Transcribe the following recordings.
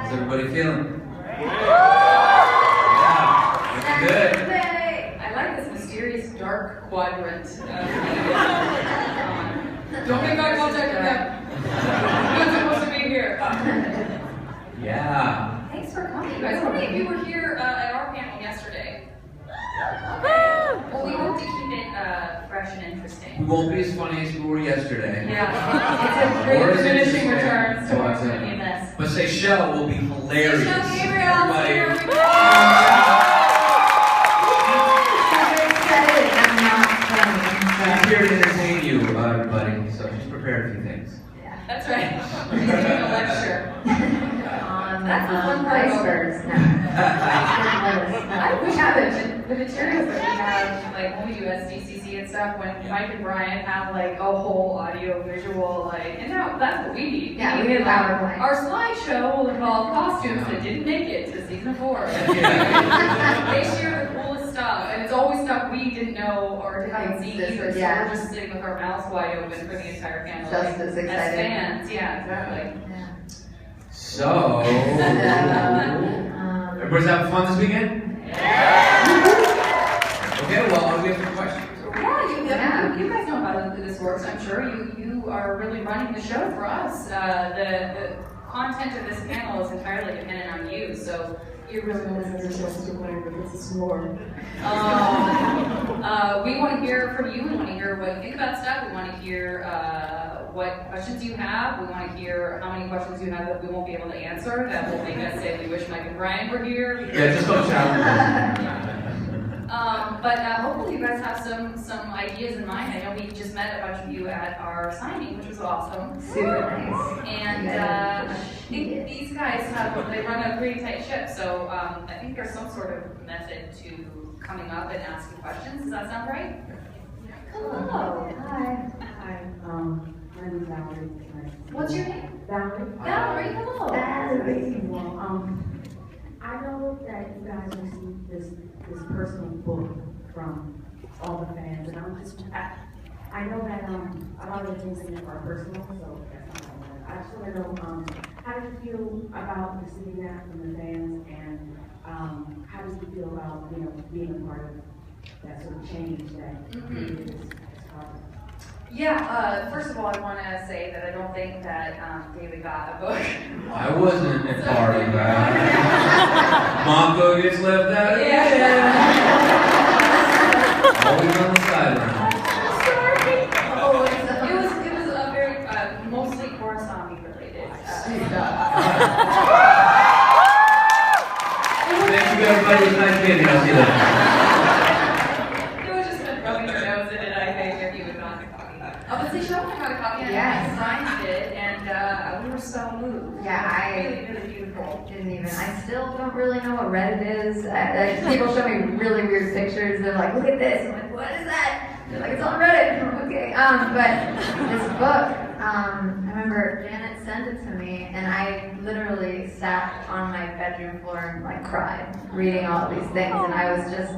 How's everybody feeling? Yeah, good. I like this mysterious dark quadrant. Don't make eye contact with them. You're not supposed to be here. Yeah. Thanks for coming, you guys. How many of you were here at our panel yesterday? Okay. Well, we hope to keep it fresh and interesting. We won't be as funny as we were yesterday. Yeah, it's a great diminishing returns to what's going to be in this. But Seychelle will be hilarious. Seychelle Gabriel, Everybody. She's here to entertain you, everybody. So she's prepared a few things. Yeah, that's right. She's giving a lecture. That's the fun part. Icebergs. I wish I had the materials that we have, like when we do SDCC and stuff, when Mike and Brian have like a whole audio visual, like, and now that's what we need. Yeah, we need PowerPoint. Our slideshow will involve costumes that didn't make it to season 4. They share the coolest stuff, and it's always stuff we didn't know or didn't see either. So we're just sitting with our mouths wide open for the entire panel. Just like, as excited. As fans, yeah, exactly. So, everybody's having fun this weekend? Yeah! Okay, well, we have some questions. Yeah, you guys know how this works, I'm sure. You are really running the show for us. The content of this panel is entirely dependent on you, so you really know this is supposed to play with this more. We want to hear from you. We want to hear what you think about stuff. We want to hear what questions you have. We want to hear how many questions you have that we won't be able to answer. That will make us say we wish Mike and Brian were here. Yeah, just don't challenge us. But hopefully you guys have some ideas in mind. I know we just met a bunch of you at our signing, which was awesome. Super nice. And I think these guys they run a pretty tight ship, so I think there's some sort of method to coming up and asking questions. Does that sound right? Hello. Hi. My name is Valerie. What's your name? Valerie. Valerie, hello. Valerie. Well, I know that you guys received this personal book from all the fans, and I know that a lot of the things in it are personal, so that's not what I just want to know, how do you feel about receiving that from the fans, and how do you feel about, being a part of that sort of change that created this project? Yeah, first of all, I want to say that I don't think that David got a book. I wasn't a part of that. Mako gets left out. Yeah. Always on the sideline. It was a very mostly Korra related stuff. Thank you, everybody. It was nice meeting you. I'll see you later. It was just been rubbing your nose in it, I think, if you would not have a copy. But Seychelle got a copy, and I signed it, and we were so moved. Yeah, really, really beautiful. I still don't really know what Reddit is. People show me really weird pictures. They're like, look at this. I'm like, what is that? They're like, it's on Reddit. Okay. But this book, I remember Janet sent it to me, and I literally sat on my bedroom floor and like cried reading all these things. And I was just,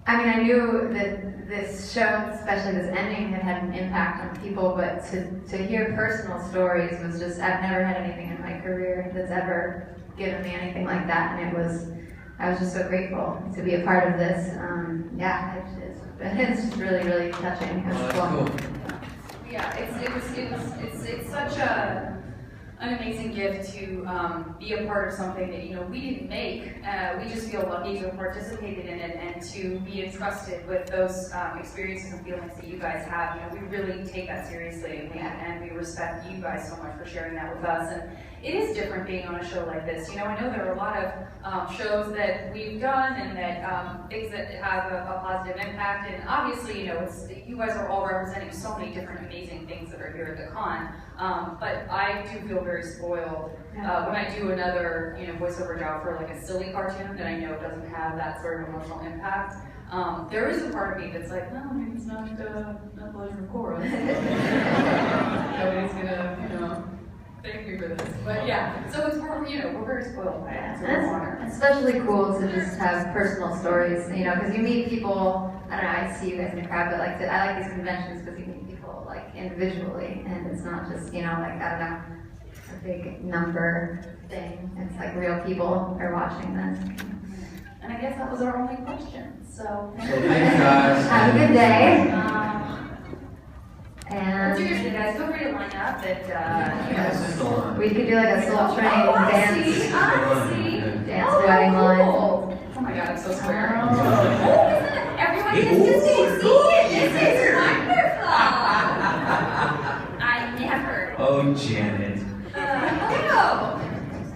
I knew that this show, especially this ending, had had an impact on people, but to hear personal stories was just, I've never had anything in my career that's ever given me anything like that, and I was just so grateful to be a part of this. It's just really, really touching. It was cool. Yeah, it's such an amazing gift to be a part of something that we didn't make. We just feel lucky to have participated in it and to be entrusted with those experiences and feelings that you guys have. We really take that seriously, and we respect you guys so much for sharing that with us. And it is different being on a show like this. I know there are a lot of shows that we've done and that things that have a positive impact. And obviously, you guys are all representing so many different amazing things that are here at the con. But I do feel very spoiled when I do another, voiceover job for like a silly cartoon that I know doesn't have that sort of emotional impact. There is a part of me that's like, no, maybe it's not the Legend of Korra. Nobody's gonna, thank you for this. But yeah, so we're very spoiled by it. So And it's especially cool to just have personal stories, because you meet people. I don't know. I see you guys in the crowd, but I like these conventions because you meet people like individually, and it's not just like I don't know. a big number thing. It's like real people are watching this. And I guess that was our only question. So Thanks, guys. Have a good day. Well, seriously, And guys, feel free to line up and Yes, it's on. we could do like a Soul Train I see. dance Oh, wedding line. cool. Oh my god, I'm so square. Oh. Oh, isn't it? Everyone gets to see it. This is wonderful. I never. Oh, Janet. Hello.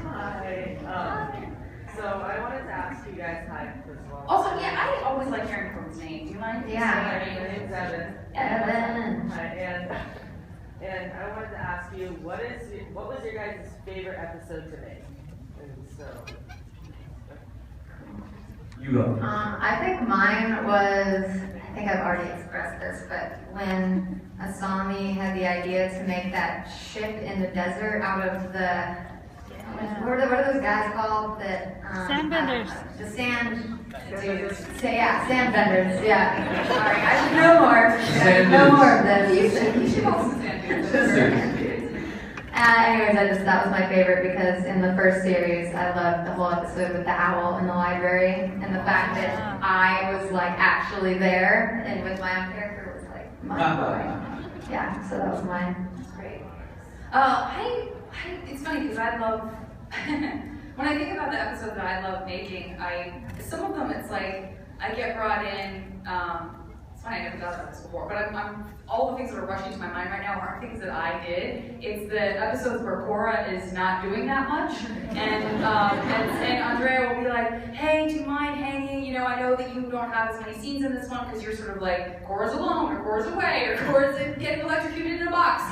Hi. So I wanted to ask you guys hi first of all. Also, yeah, I always like hearing everyone's name. Do you mind? Yeah. My name's Evan. Evan. Hi, and I wanted to ask you what was your guys' favorite episode to make? And so You go. I think mine was, I think I've already expressed this, but when Asami had the idea to make that ship in the desert out of the, what are those guys called that? Sandbenders. The sand dudes. Sand benders, yeah. Sorry, I should know more. Sand No dudes. more of this. You should also stand here. Anyways, that was my favorite because in the first series, I loved the whole episode with the owl in the library and the fact that I was like actually there and with my own character was like mind-blowing. Yeah, so that was mine. That's great. It's funny because I love, when I think about the episodes that I love making, some of them it's like, I get brought in, it's funny, I never thought about this before, but I'm all the things that are rushing to my mind right now aren't things that I did. It's the episodes where Korra is not doing that much, and Andrea will be like, hey, do you mind hanging? You know, I know that you don't have as many scenes in this one because you're sort of like, Korra's alone, or Korra's away, or Korra's getting electrocuted in a box.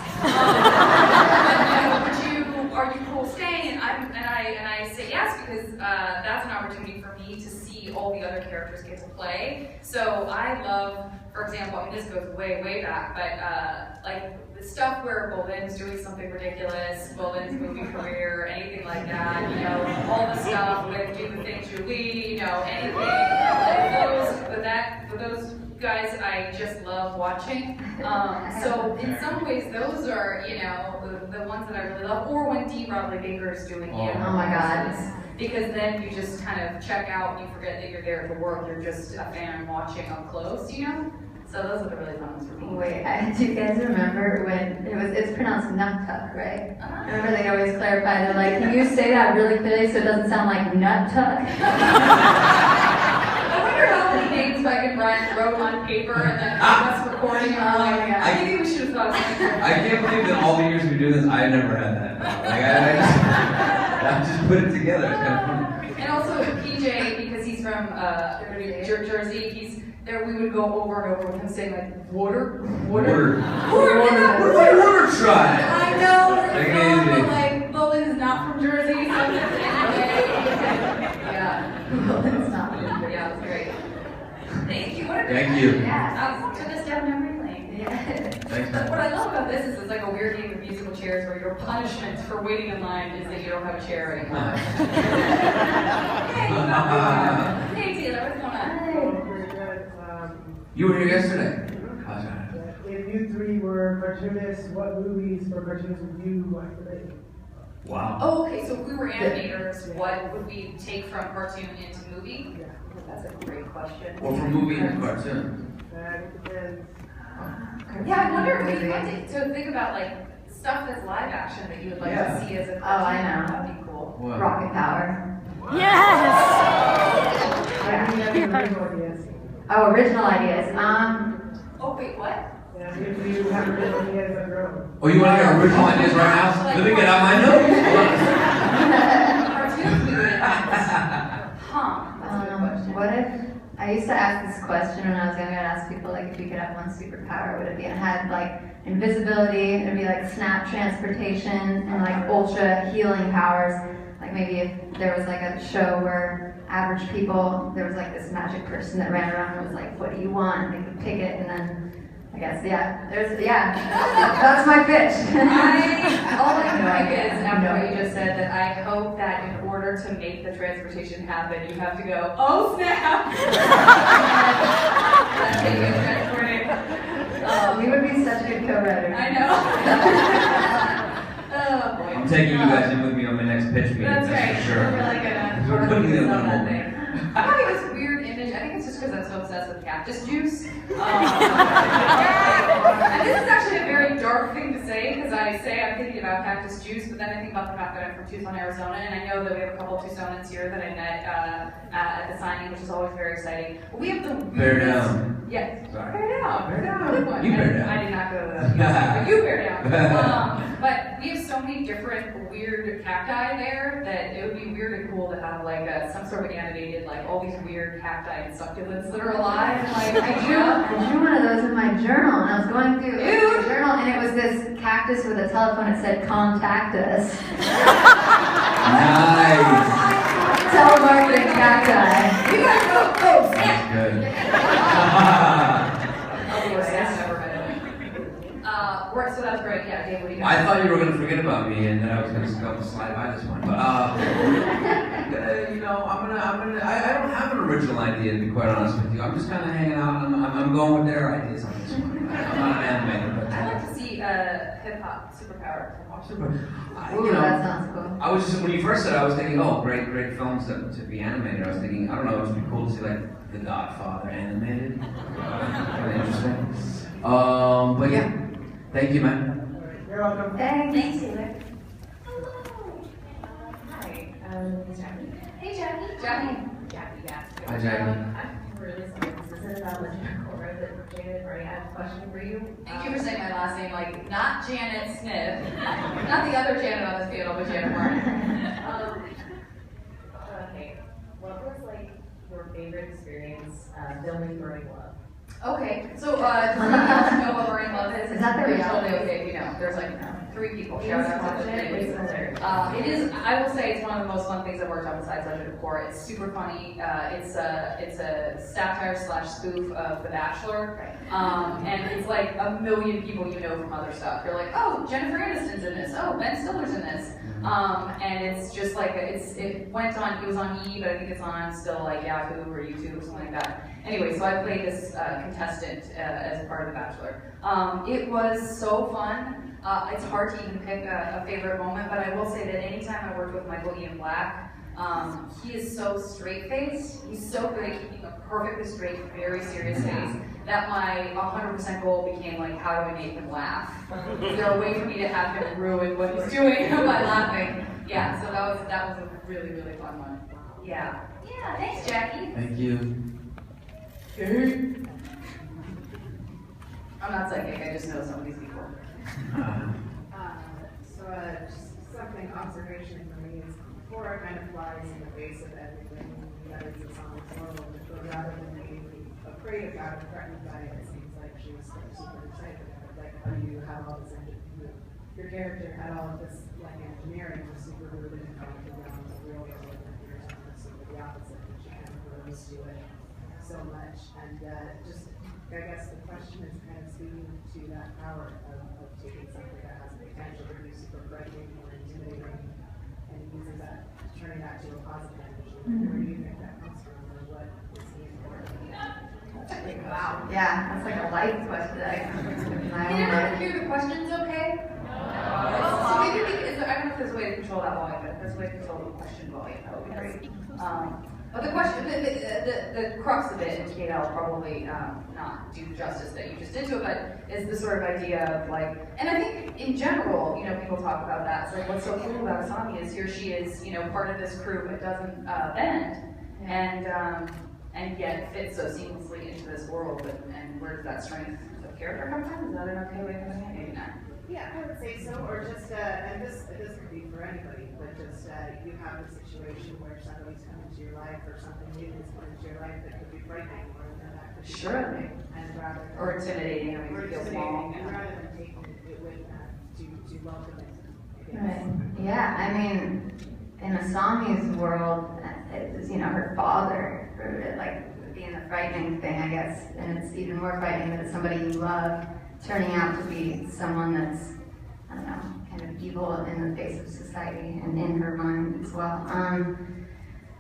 Are you cool staying? And I say yes because that's an opportunity for me to see all the other characters get to play. So I love, for example, I mean this goes way, way back, but like the stuff where Bolin's doing something ridiculous, Bolin's movie career, anything like that, you know, all the stuff with Do the Thing Julie, you know, anything. With those guys I just love watching. So in some ways those are, you know, the ones that I really love. Or when D. Bradley Baker is doing you. Oh my God. Because then you just kind of check out and you forget that you're there to work. You're just a fan watching up close, you know? So those are the really fun ones for me. Wait, do you guys remember when it's pronounced nut-tuck, right? Remember they always clarify, they're like, can you say that really clearly so it doesn't sound like nut-tuck? I wonder how many names Mike and Brian wrote on paper and then us recording and we're like, yeah. I think we should have thought of something. I can't believe that all the years we do this, I never had that. Like, I just put it together. It's kind of funny. And also PJ, because he's from Jersey, we would go over and over with him saying like, water. Water try. I know, Take it but easy. like, Bolin is not from Jersey, so yeah. It's not. Yeah, it was great. Thank you. What a Thank great you. Yes. I'll turn this down memory lane. Yeah. Thanks, But what man. I love about this is it's like a weird game of musical chairs where your punishment for waiting in line is that you don't have a chair anymore. Hey, Taylor, what's going on? pretty good. You were here yesterday. How's that? If you three were cartoonists, what movies for cartoonists would you like to make? Wow. Oh, okay, so if we were animators, what would we take from cartoon into movie? Yeah. That's a great question. Or from movie and cartoon. It depends. Yeah, I wonder if we had to think about like stuff that's live action that you would like Yeah. to see as a cartoon. Oh, I know. That'd be cool. What? Rocket Power. Yes! I mean, any original ideas. Oh, original ideas. Oh, wait, what? Yeah, if you have original ideas of your own. Oh, you want to hear original ideas right now? Let me get out my notes. Cartoons we would Huh. That's a good question. What if I used to ask this question when I was younger? I'd ask people like, if you could have one superpower, would it be? And it had like invisibility. It'd be like snap transportation and like ultra healing powers. Like maybe if there was like a show where average people, there was like this magic person that ran around and was like, what do you want? And they could pick it, and then I guess that's my pitch. All I can think is, after what you just said, that I hope that in order to make the transportation happen, you have to go, oh snap! That's how you get transported. We would be such good co-writers. I know. Oh boy. I'm taking you guys in with me on my next pitch meeting. That's right. For sure. We're really gonna We're putting it on that on. thing. I'm having this weird image. I think it's just because I'm so obsessed with cactus juice. And this is actually a very dark thing to say because I say I'm thinking about cactus juice, but then I think about the fact that I'm from Tucson, Arizona, and I know that we have a couple of Tucsonans here that I met at the signing, which is always very exciting. But we have the Bear weirdest. down. Yes. Sorry. Bear down. Bear down. Good one. You bear down. I did not go to the but you bear down. But we have so many different weird cacti there that it would be weird and cool to have like some sort of animated, like all these weird cacti and succulents that are alive. Like I drew one of those in my journal, and I was going through the journal, and it was this cactus with a telephone that said, "Contact us." Nice. Telemarketing cacti. You guys go, folks. That's good. So that's great. Yeah, Dave, what do you got? I thought you were going to forget about me and that I was going to slide by this one. But, you know, I don't have an original idea, to be quite honest with you. I'm just kind of hanging out and I'm going with their ideas on this one. I'm not an animator, but. I'd like to see hip-hop superpower. Ooh, that sounds cool. I was just, when you first said it, I was thinking, oh, great films to be animated. I was thinking, I don't know, it would be cool to see like The Godfather animated. Really interesting. But yeah, thank you, man. You're welcome. Thanks. Taylor. Hi, Jackie. Hey, Jackie. Jackie. Jackie, yeah. Hi, Jackie. I'm really sorry. This isn't about Korra, but Janet already had a question for you. Thank you for saying my last name, like, not Janet Smith, not the other Janet on this panel, but Janet Varney. Okay, what was like your favorite experience filming Burning Love? Okay, so does anyone else know what Burning Love is? Is that the It's reality? totally okay if you know. There's like 3 people. Shout out to the 3 It's people. hilarious. It is, I will say, it's one of the most fun things I've worked on besides Legend of Korra. It's super funny. It's a satire/spoof of The Bachelor. And it's like a million people you know from other stuff. You're like, oh, Jennifer Aniston's in this. Oh, Ben Stiller's in this. And it's just like, it went on, it was on E, but I think it's on still like Yahoo or YouTube or something like that. Anyway, so I played this contestant as part of The Bachelor. It was so fun. It's hard to even pick a favorite moment, but I will say that anytime I worked with Michael Ian Black, he is so straight-faced. He's so good at keeping a perfectly straight, very serious face that my 100% goal became like, how do I make him laugh? Is there a way for me to have him ruin what he's doing by laughing? Yeah, so that was a really, really fun one. Yeah. Yeah, thanks, Jackie. Thank you. I'm not psychic, I just know some of these people. Just something observation for me is Korra kind of flies in the face of everything that is on this world, but rather than being afraid of God or threatened by it, it seems like she was super excited about it. Like, you have all this your character had all of this like engineering was super rooted in going around the real world, and you're sort of the opposite, and she kind of rose to it so much. And just I guess the question is kind of speaking to that power of taking something that has the potential to be super frightening or intimidating and using that, turning that to a positive energy. Where do you think that comes from, or what is the important? Wow. Yeah, that's like a life question. Can everyone hear the questions okay? So maybe I don't know if there's a way to control that volume, but if there's a way to control the question volume, that would be great. But the question, the crux of it, and Kate, I'll probably not do justice that you just did to it, but is the sort of idea of like, and I think in general, you know, people talk about that. It's like, what's so cool about Asami is here she is, you know, part of this crew that doesn't bend, and yet fits so seamlessly into this world. And where does that strength of character come from? Is that an okay way of putting it? Maybe not. Yeah, I would say so, or just, and this could be for anybody, but just you have a situation where somebody's come into your life or something new has come into your life that could be frightening, or that could be frightening, and rather than, or intimidating, I mean, or feel intimidating, small. and rather than taking it with that, to welcome it. Right. Yeah, I mean, in Asami's world, it's, you know, her father, like being the frightening thing, I guess, and it's even more frightening that it's somebody you love turning out to be someone that's, I don't know, kind of evil in the face of society and in her mind as well. I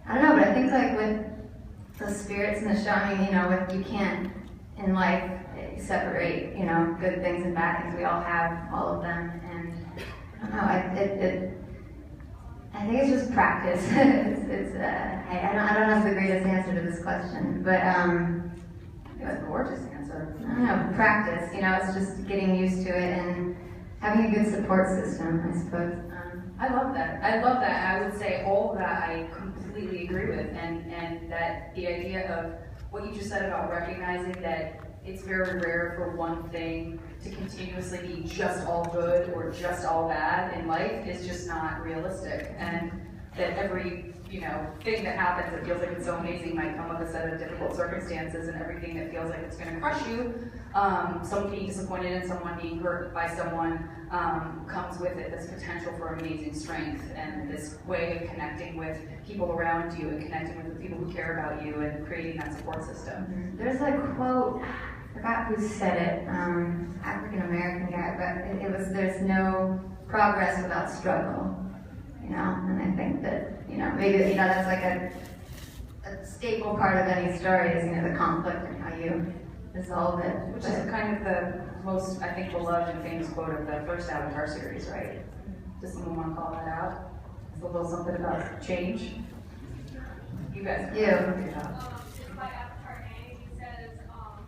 don't know, but I think like with the spirits and the show, I mean, you know, you can't in life separate, you know, good things and bad things. We all have all of them, and don't know. I think it's just practice. I don't have the greatest answer to this question, but You have a gorgeous answer. I don't know, practice. You know, it's just getting used to it and having a good support system, I suppose. I love that. I love that. I would say all of that I completely agree with, and that the idea of what you just said about recognizing that it's very rare for one thing to continuously be just all good or just all bad in life is just not realistic, and that every thing that happens that feels like it's so amazing might come with a set of difficult circumstances, and everything that feels like it's going to crush you, someone being disappointed in someone, being hurt by someone, comes with it this potential for amazing strength and this way of connecting with people around you and connecting with the people who care about you and creating that support system. There's a quote, I forgot who said it, African American guy, but it was, there's no progress without struggle, and I think that, maybe, that's like a staple part of any story is, the conflict and how you resolve it. Which is kind of the most, I think, beloved and famous quote of the first Avatar series, right? Does someone want to call that out? It's a little something about change. You guys. Yeah. By Avatar A, he says,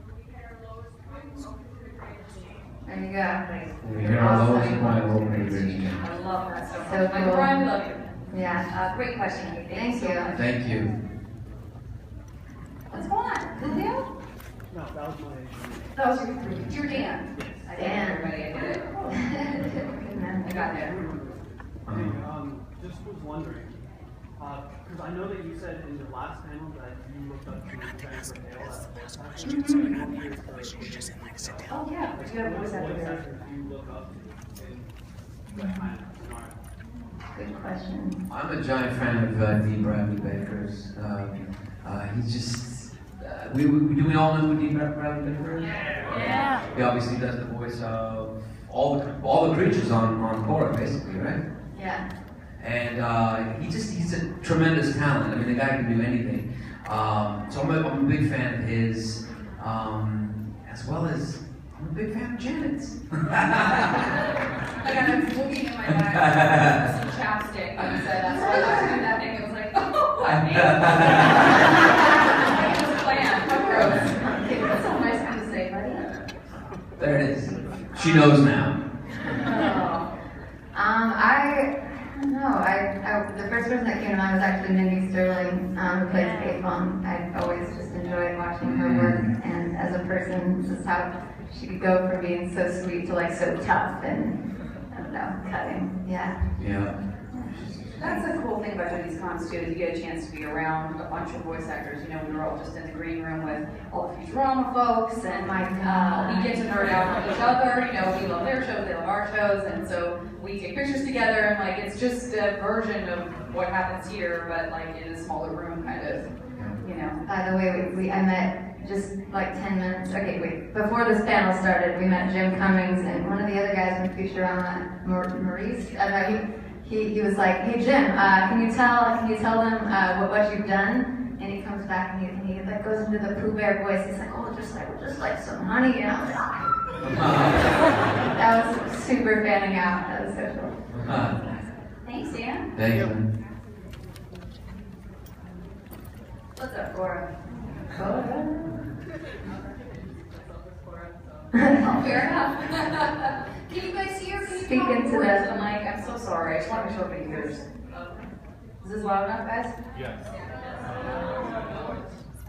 we hit our lowest point, welcome to the greatest change. There you go. We hit our lowest point, welcome to the greatest change. I love that so much. So Michael cool. Bryan, we love you. Yeah. Great question, Kate. Thank you. So much. Thank you. What's going on? Good deal? No, that was my. That was your Dan. I did it, Dan. everybody. I did it. I got there. Just was wondering, because I know that you said in the last panel that you looked up to Jennifer Hale. Oh, yeah. Do you have a voice actor What there? actors do you look up to in that kind of scenario? Good question. I'm a giant fan of D. Bradley Baker's. He's just. Do we all know who D. Bradley Baker is? Yeah. He obviously does the voice of all the creatures on Korra, basically, right? Yeah. And he's a tremendous talent. I mean, the guy can do anything. So I'm a big fan of his, as well as I'm a big fan of Janet's. I got him looking in my bag with some chapstick when he said that. So I was doing that thing. It was like, oh, I made it. It was planned. How gross. Okay, that's so nice thing to say, buddy. There it is. She knows now. I don't know. The first person that came to mind was actually Mindy Sterling, who plays Kate Long. I've always just enjoyed watching her work, and as a person, just how she could go from being so sweet to like so tough and, I don't know, cutting. Yeah. Yeah. That's the cool thing about doing these cons too, is you get a chance to be around a bunch of voice actors. We were all just in the green room with all the Futurama folks, and we get to nerd out on each other. We love their shows, they love our shows, and so we take pictures together, and like it's just a version of what happens here, but like in a smaller room, kind of. By the way, I met just like 10 minutes. Okay, wait. Before this panel started, we met Jim Cummings and one of the other guys from Futurama, Maurice. He was like, "Hey Jim, can you tell them what you've done?" And he comes back and he like goes into the Pooh Bear voice. He's like, "Oh, just like some honey," and I was like, "Ah." That was super fanning out. That was so cool. Thanks, Dan. Thank you. What's up, Korra? Oh, fair enough. Can you guys hear? Can you Speak talk into more the- the mic? I'm so sorry. I just want to make sure everybody hears. Is this loud enough, guys? Yes.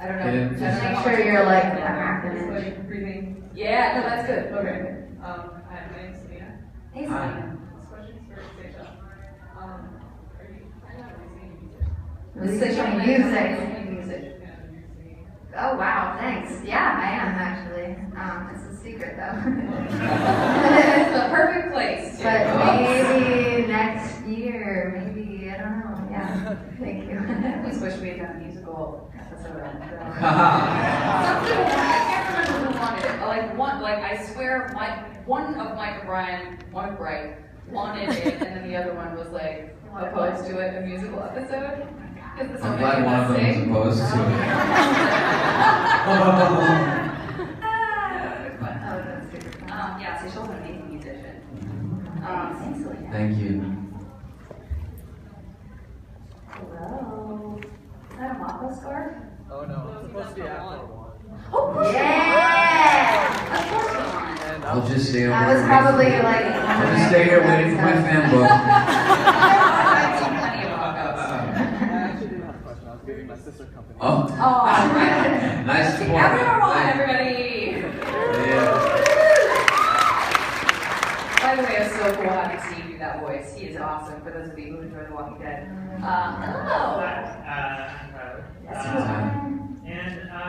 I don't know. Yeah. Just make sure you're like a half an inch. Breathing. Yeah, no, that's good. Okay. Hi, my name's Selena. Hey, Hi. Selena. This question's for Seychelle. Are you, I know, Releasing Music. music. Oh wow, thanks. Yeah, I am actually. It's a secret though. It's the perfect place. But maybe next year, maybe, I don't know. Yeah, thank you. I always wish we had done a musical episode on it. Haha. I can't remember who wanted it. I swear, one of Mike and Brian, one of Bright, wanted it, and then the other one was like opposed to it, a musical episode. I'm glad one of them was opposed to it. Oh, that's super fun. Yeah, Seychelle's an amazing musician. Thanks, Selena. Thank Thank you. Hello. Is that a Mako scarf? Oh no, it's supposed to be after one. Oh, yeah! Of course we want. I'll just stay over That was here. probably like one of I'll my just stay here favorite waiting for my episodes. fan book. I've seen plenty of Makos. I actually didn't have a question. I was giving my sister company. Oh. Oh, right. Nice support. Everyone won, everybody. Yeah. By the way, it was so cool having Steve do that voice. He is awesome for those of you who enjoy The Walking Dead. Hello. Yes, Uh, And I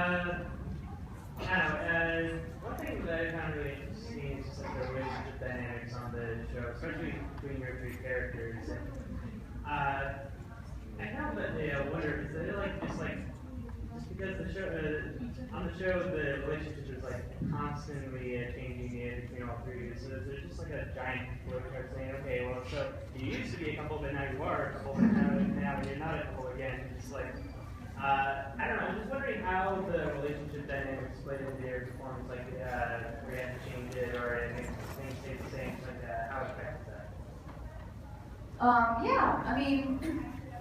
don't know, one thing that I found really interesting is just like the relationship dynamics on the show, especially between your three characters. And I found that I wonder, is it like just because the show on the show the relationship is like constantly changing between all three of you. So there's just like a giant flowchart saying, okay, well, so you used to be a couple, but now you are a couple, but now you're not a couple again. It's like I don't know. I'm just wondering how the relationship dynamics played into your performance, like we had to change it, or it makes things stay the same. Like how it affects that. Yeah, I mean,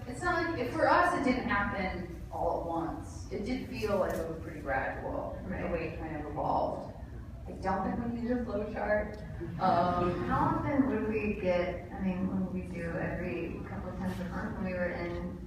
it's not like, for us, it didn't happen all at once. It did feel like it was pretty gradual, the way it kind of evolved. I don't think we need a flow chart. How often would we get, I mean, when we do every couple of times a month when we were in,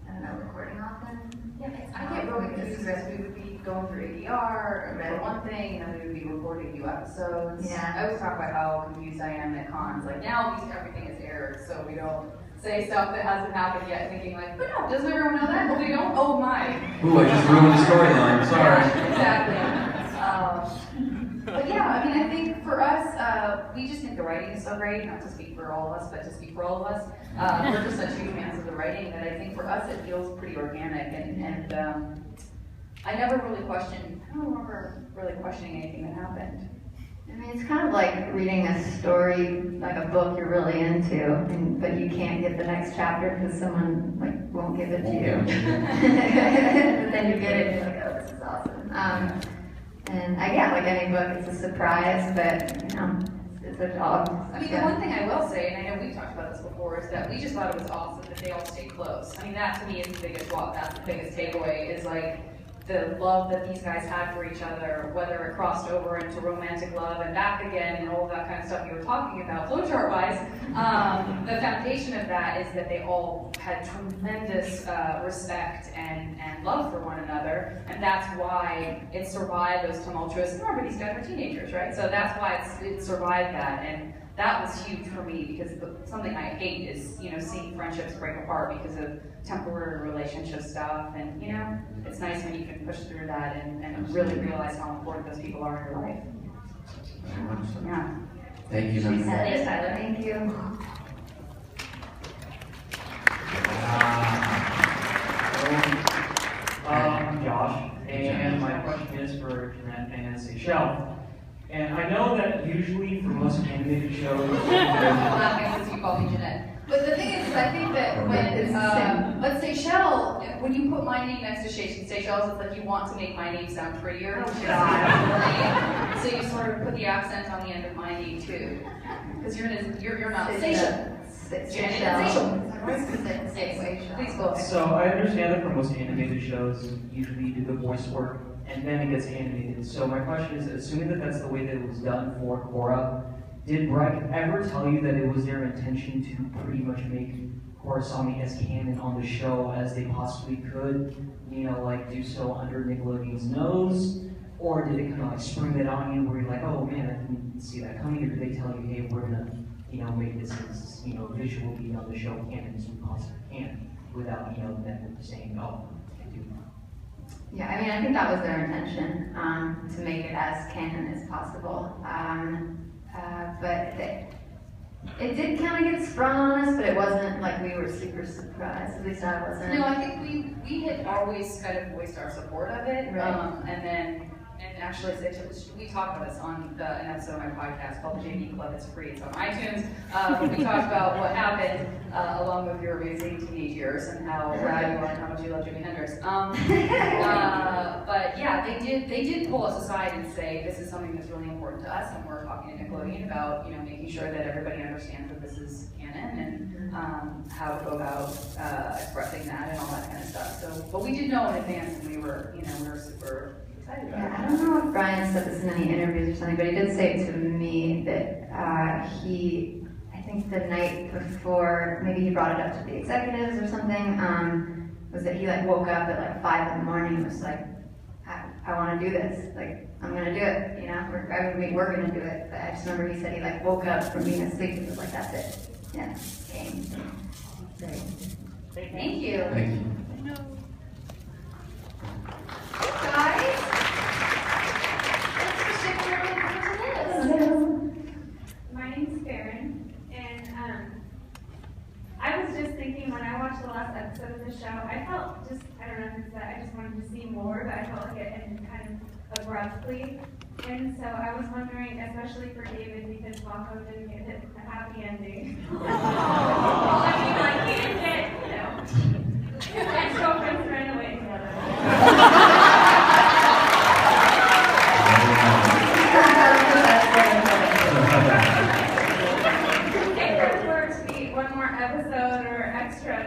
I don't know, recording often? Yeah, I get really confused because we would be going through ADR for one thing, and then we would be recording new episodes. Yeah. I always talk about how confused I am at cons. Like now, everything is aired, so we don't say stuff that hasn't happened yet, thinking like, but no, doesn't everyone know that? Well, they don't. Oh my. Ooh, I just ruined the storyline. Sorry. Yeah, exactly. But yeah, I mean, I think for us, we just think the writing is so great, not to speak for all of us, but to speak for all of us. We're just such huge fans of the writing that I think for us it feels pretty organic, and I never really questioned, I don't remember really questioning anything that happened. I mean, it's kind of like reading a story, like a book you're really into, but you can't get the next chapter because someone won't give it to you. But then you get it and you're like, oh, this is awesome. And like any book, it's a surprise, but it's a job. I mean, the one thing I will say, and I know we've talked about this before, is that we just thought it was awesome that they all stayed close. I mean, that to me is the biggest takeaway, is like the love that these guys had for each other, whether it crossed over into romantic love and back again and all of that kind of stuff you were talking about, flowchart-wise. The foundation of that is that they all had tremendous respect and love for one another, and that's why it survived those tumultuous, remember these guys were teenagers, right? So that's why it survived that, and that was huge for me, because something I hate is, seeing friendships break apart because of temporary relationship stuff, and it's nice when you can push through that and really realize how important those people are in your life. Very much so. Yeah. Thank you. Thanks, Tyler. Thank you. I'm Josh, and my question is for Jeanette and Seychelle. And I know that usually for most animated shows, I'm laughing since you called me Jeanette. But the thing is, I think that when, let's say Seychelle, when you put my name next to Seychelle's, it's like you want to make my name sound prettier. So you sort of put the accent on the end of my name too. Because you're not Seychelle. Please go ahead. so I understand that for most animated shows, usually you do the voice work and then it gets animated. So my question is, assuming that that's the way that it was done for Korra, did Breck ever tell you that it was their intention to pretty much make Korrasami as canon on the show as they possibly could? Do so under Nickelodeon's nose? Or did it kind of spring that on you where you're like, oh man, I didn't see that coming? Or did they tell you, hey, we're gonna, make this as, visually on the show canon as we possibly can, without, them saying, oh, can't do that? Yeah, I mean, I think that was their intention, to make it as canon as possible. But it did kind of get sprung on us, but it wasn't like we were super surprised. At least I wasn't. No, I think we had always kind of voiced our support of it, Right. and then and actually, we talked about this on an episode of my podcast called the JV Club. It's free. It's on iTunes. We talked about what happened along with your amazing teenage years and how rad you are and how much you love Jimi Hendrix. But yeah, they did pull us aside and say this is something that's really important to us, and we're talking to Nickelodeon about making sure that everybody understands that this is canon and how to go about expressing that and all that kind of stuff. So, but we did know in advance, and we were super excited about it. Yeah, I don't know if Brian said this in any interviews or something, but he did say to me that I think the night before, maybe he brought it up to the executives or something, was that he woke up at 5 in the morning and was like, I want to do this. I'm going to do it, we're going to do it. But I just remember he said he woke up from being asleep and was like, that's it. Yeah, game. Great. Thank you. Thank you. Guys, let's shift your attention. My name's Farron, and I was just thinking when I watched the last episode of the show, I felt I don't know if it's that I just wanted to see more, but I felt like it ended kind of abruptly. And so I was wondering, especially for David, because Mako didn't get a happy ending. I mean, he didn't get, ex-girlfriends ran away together. If there were to be one more episode or extra,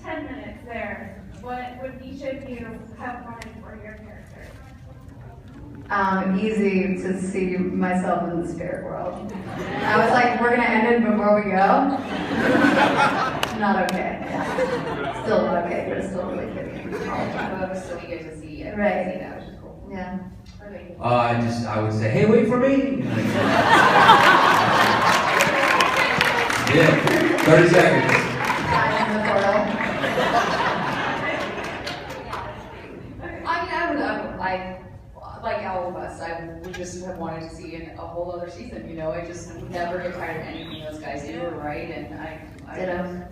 10 minutes there, what would each of you have wanted for your character? Easy to see myself in the spirit world. I was like, we're gonna end it before we go. Not okay. Yeah. Still not okay, but it's still really good. So we get to see it. Right. See that, which is cool. Yeah. Okay. I would say, hey, wait for me. Yeah, 30 seconds. I'm in the portal. Like all of us, I would just have wanted to see a whole other season, I just never get tired of anything those guys do, right? And I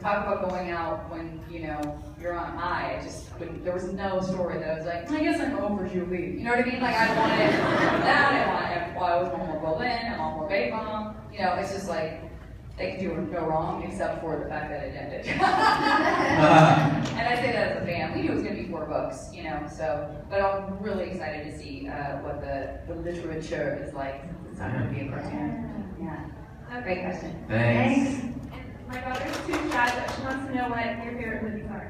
talk about going out when, you're on high. I just couldn't, there was no story that I was like, I guess I'm over Julie. You know what I mean? I wanted that, I always want more Berlin, I want more Baycom. It's just they could do no wrong except for the fact that it ended. And I say that as a fan. We knew it was going to be 4 books, but I'm really excited to see what the literature is like. It's not going to be a cartoon. Yeah. Great question. Thanks. And my daughter's too shy, but she wants to know what your favorite movies are.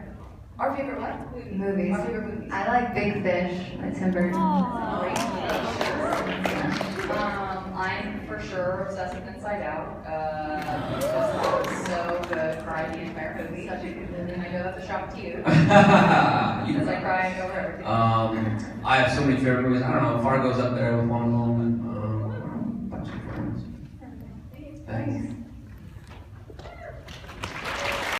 Our favorite what? Movies. Our favorite movies. I like Big Fish by Tim Burton. I'm for sure obsessed with Inside Out. So good. Cried the entire movie. Such a good movie. I know that's a shock to you. Because I cry over everything. I have so many favorite movies. I don't know. Fargo's up there with one of them. A bunch of friends. Thanks.